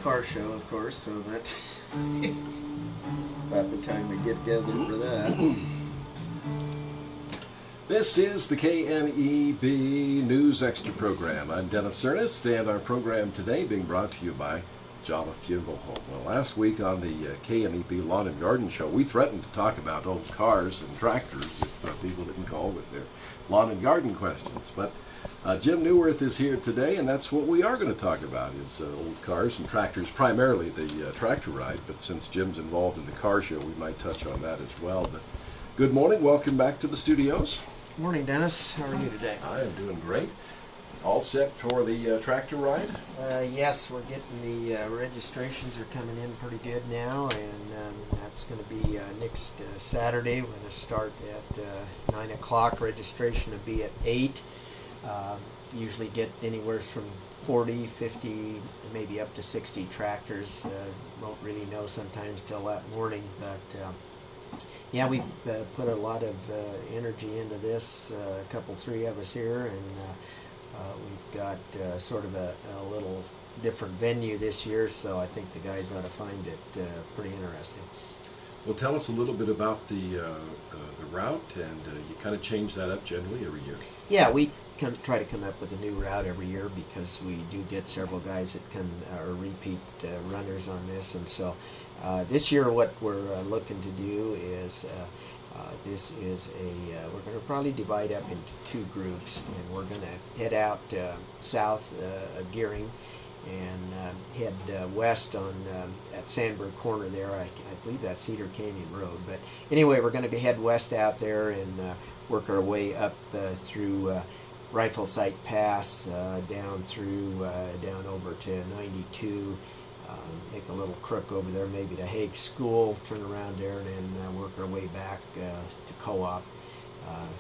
car show, of course, so that about the time we get together for that. This is the KNEB News Extra program. I'm Dennis Ernest, and our program today being brought to you by Jolly Funeral Home. Well, last week on the KNEB Lawn and Garden Show, we threatened to talk about old cars and tractors if people didn't call with their lawn and garden questions. But Jim Newirth is here today, and that's what we are going to talk about, is old cars and tractors, primarily the tractor ride. But since Jim's involved in the car show, we might touch on that as well. But good morning. Welcome back to the studios. Good morning, Dennis. How are you today? I am doing great. All set for the tractor ride? Yes, we're getting the registrations are coming in pretty good now, and that's going to be next Saturday. We're going to start at 9 o'clock. Registration will be at 8. Usually get anywhere from 40, 50, maybe up to 60 tractors. Won't really know sometimes till that morning, but yeah, we put a lot of energy into this, three of us here, and we've got sort of a little different venue this year, so I think the guys ought to find it pretty interesting. Well, tell us a little bit about the route, and you kind of change that up generally every year. Yeah, we try to come up with a new route every year because we do get several guys that come or repeat runners on this, and so this year what we're looking to do is this is we're going to probably divide up into 2 groups, and we're going to head out south of Gearing and head west on at Sandburg Corner there. I believe that's Cedar Canyon Road, but anyway, we're going to head west out there and work our way up through Rifle Sight Pass, down over to 92, make a little crook over there, maybe to Hague School, turn around there, and then work our way back to Co-op.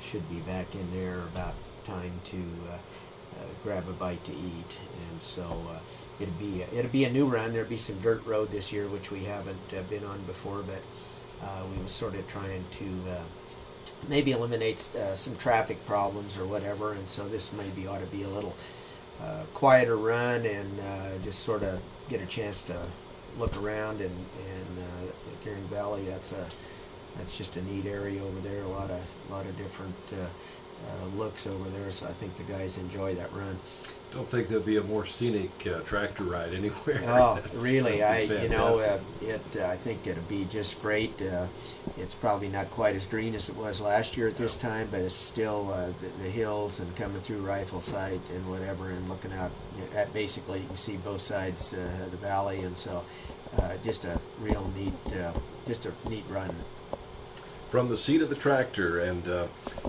Should be back in there about time to grab a bite to eat, and so it'll be a new run. There'll be some dirt road this year, which we haven't been on before, but we were sort of trying to maybe eliminate some traffic problems or whatever, and so this maybe ought to be a little quieter run and just sort of get a chance to look around and Gearing Valley. That's just a neat area over there. A lot of different looks over there, so I think the guys enjoy that run. Don't think there'll be a more scenic tractor ride anywhere. Oh, really? I think it'll be just great. It's probably not quite as green as it was last year at this time, but it's still the hills and coming through Rifle Sight and whatever, and looking out at basically you can see both sides of the valley, and so just a real neat run. From the seat of the tractor, and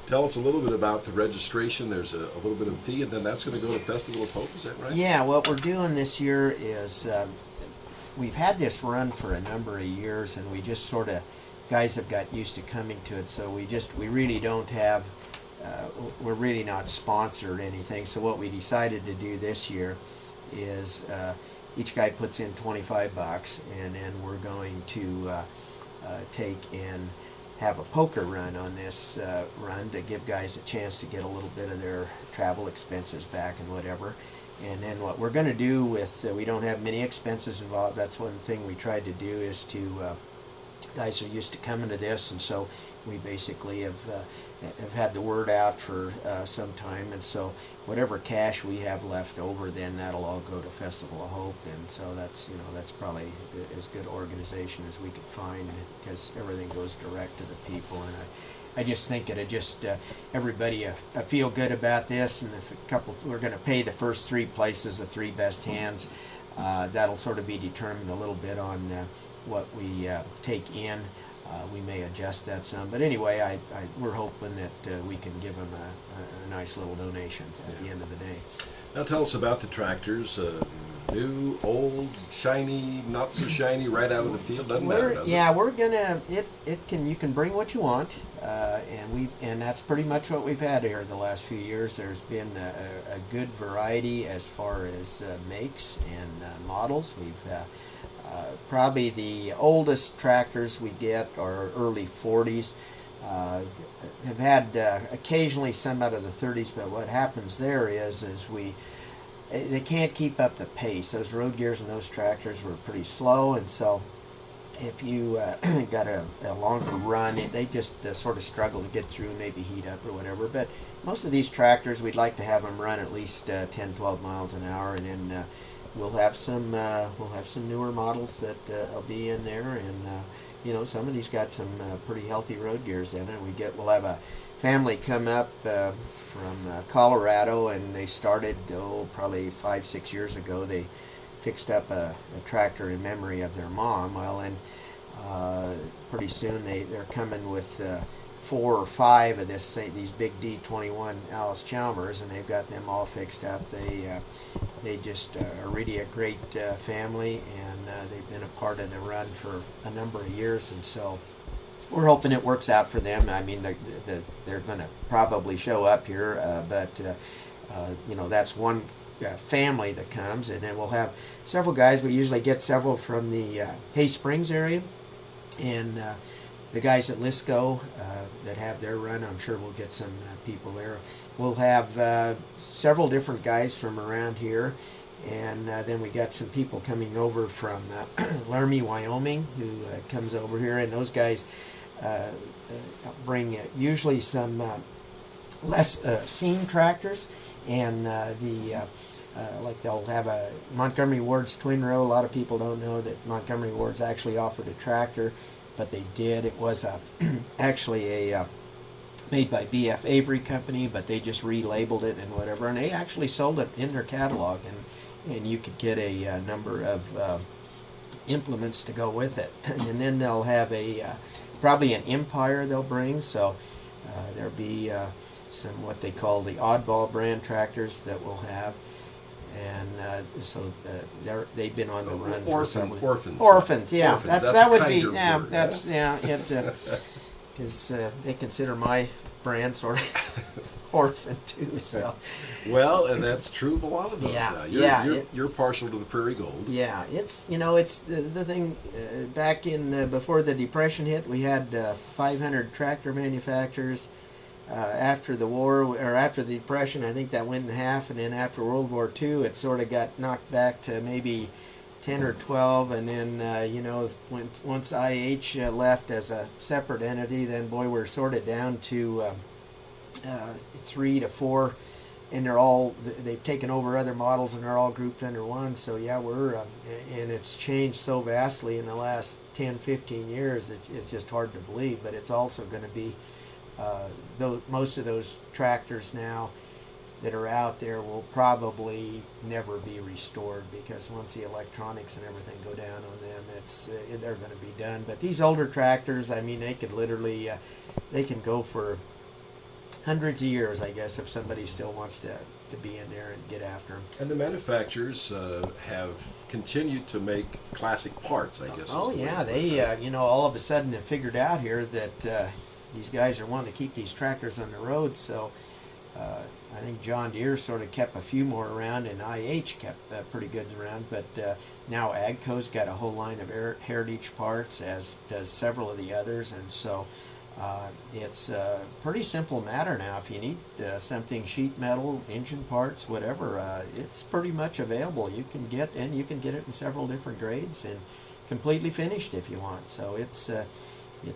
tell us a little bit about the registration. There's a little bit of fee, and then that's going to go to Festival of Hope, is that right? Yeah, what we're doing this year is we've had this run for a number of years, and we just sort of, guys have got used to coming to it, so we really don't have, we're really not sponsored or anything, so what we decided to do this year is each guy puts in $25, and then we're going to take and have a poker run on this run to give guys a chance to get a little bit of their travel expenses back and whatever. And then what we're going to do with, we don't have many expenses involved. That's one thing we tried to do, is to, guys are used to coming to this, and so we basically have had the word out for some time, and so whatever cash we have left over, then that'll all go to Festival of Hope, and so that's probably as good organization as we could find, because everything goes direct to the people, and I just think it'll just everybody feel good about this, and if we're going to pay the first 3 places, the 3 best hands. That'll sort of be determined a little bit on what we take in. We may adjust that some, but anyway, we're hoping that we can give them a nice little donation at the end of the day. Now tell us about the tractors. New, old, shiny, not so shiny, right out of the field. Doesn't matter, does it? Yeah, we're gonna. You can bring what you want, and that's pretty much what we've had here the last few years. There's been a good variety as far as makes and models. We've probably the oldest tractors we get are early 40s. Have had occasionally some out of the 30s, but what happens there is we they can't keep up the pace. Those road gears and those tractors were pretty slow, and so if you got a longer run, they just sort of struggle to get through, maybe heat up or whatever. But most of these tractors, we'd like to have them run at least 10, 12 miles an hour, and then we'll have some newer models that will be in there, and some of these got some pretty healthy road gears in it. We'll have a family come up from Colorado, and they started probably 5-6 years ago. They fixed up a tractor in memory of their mom. Well, and pretty soon they're coming with 4 or 5 of these big D21 Alice Chalmers, and they've got them all fixed up. They just are really a great family, and they've been a part of the run for a number of years, and so we're hoping it works out for them. I mean, they're going to probably show up here, but that's one family that comes, and then we'll have several guys. We usually get several from the Hay Springs area, and the guys at Lisco that have their run, I'm sure we'll get some people there. We'll have several different guys from around here, and then we got some people coming over from Laramie, Wyoming, who comes over here, and those guys bring usually some less seen tractors, and like they'll have a Montgomery Ward's twin row. A lot of people don't know that Montgomery Ward's actually offered a tractor, but they did. It was actually a made by B.F. Avery Company, but they just relabeled it and whatever, and they actually sold it in their catalog, and you could get a number of implements to go with it. And then they'll have probably an Empire they'll bring, so there'll be some what they call the oddball brand tractors that we'll have, and so they've been on the run for several orphans. Yeah, that would be because they consider my brand sort of orphan too. So well, and that's true of a lot of those. Now you're partial to the Prairie Gold. Yeah, it's the thing. Back in before the Depression hit, we had 500 tractor manufacturers. After the war, or after the Depression, I think that went in half, and then after World War II, it sort of got knocked back to maybe 10 or 12, and then once IH left as a separate entity, then boy, we're sort of down to 3 to 4, and they've taken over other models, and they're all grouped under one. So yeah, and it's changed so vastly in the last 10-15 years. It's just hard to believe, but it's also going to be. Most of those tractors now that are out there will probably never be restored, because once the electronics and everything go down on them, they're going to be done. But these older tractors, I mean, they could literally they can go for hundreds of years, I guess, if somebody still wants to be in there and get after them. And the manufacturers have continued to make classic parts, I guess. Oh yeah, they all of a sudden have figured out here that these guys are wanting to keep these tractors on the road, so I think John Deere sort of kept a few more around, and IH kept pretty good around, but now AGCO's got a whole line of heritage parts, as does several of the others, and so it's a pretty simple matter now. If you need something sheet metal, engine parts, whatever, it's pretty much available. You can get it in several different grades and completely finished if you want, so it's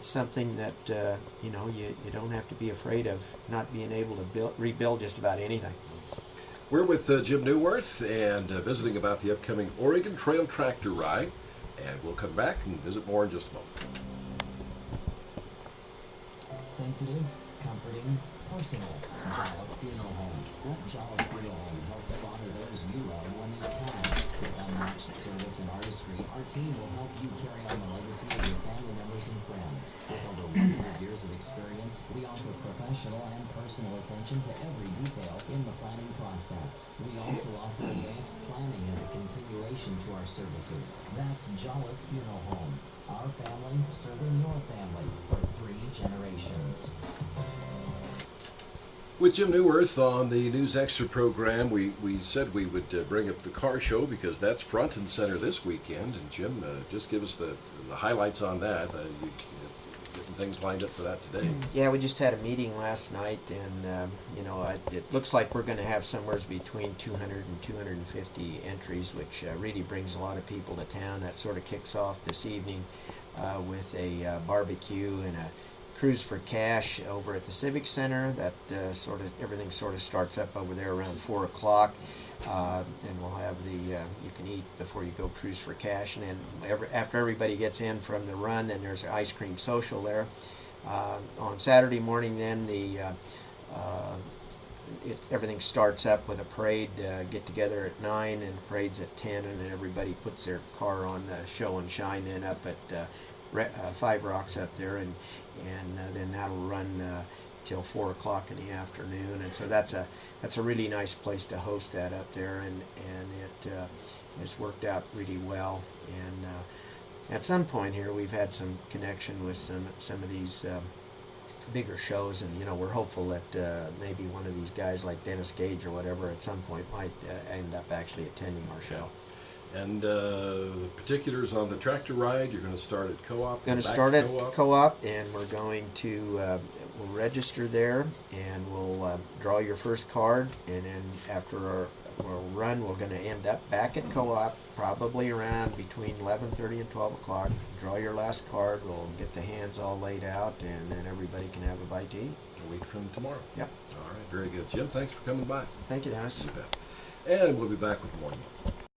something that you don't have to be afraid of not being able to rebuild just about anything. We're with Jim Newirth and visiting about the upcoming Oregon Trail Tractor Ride, and we'll come back and visit more in just a moment. Sensitive, comforting, personal. Jolliffe Funeral Home. Let Jolliffe Funeral Home help you honor those you love when you can. With unmatched service and artistry, our team will help you carry on the legacy of your family members and friends. With over 100 years of experience, we offer professional and personal attention to every detail in the planning process. We also offer advanced planning as a continuation to our services. That's Jolliffe Funeral Home. Our family serving your family for 3 generations. With Jim Newirth on the News Extra program, we said we would bring up the car show because that's front and center this weekend. And Jim, just give us the highlights on that. getting things lined up for that today. Yeah, we just had a meeting last night, and it looks like we're going to have somewhere between 200 and 250 entries, which really brings a lot of people to town. That sort of kicks off this evening with a barbecue and a cruise for cash over at the Civic Center. That everything sort of starts up over there around 4 o'clock. And we'll have you can eat before you go cruise for cash, and then after everybody gets in from the run, then there's an ice cream social there. On Saturday morning, then everything starts up with a parade, get together at 9, and the parade's at 10, and then everybody puts their car on show and shine then up at Five Rocks up there, and then that'll run till 4 o'clock in the afternoon, and so that's a really nice place to host that up there, and it has worked out really well. And at some point here, we've had some connection with some of these bigger shows, and we're hopeful that maybe one of these guys like Dennis Gage or whatever at some point might end up actually attending our show. And the particulars on the tractor ride, you're going to start at Co-op? Going to start at Co-op, and we're going to we'll register there, and we'll draw your first card, and then after our run, we're going to end up back at Co-op probably around between 11:30 and 12 o'clock. Draw your last card, we'll get the hands all laid out, and then everybody can have a bite to eat. A week from tomorrow. Yep. All right, very good. Jim, thanks for coming by. Thank you, Dennis. You bet. And we'll be back with more.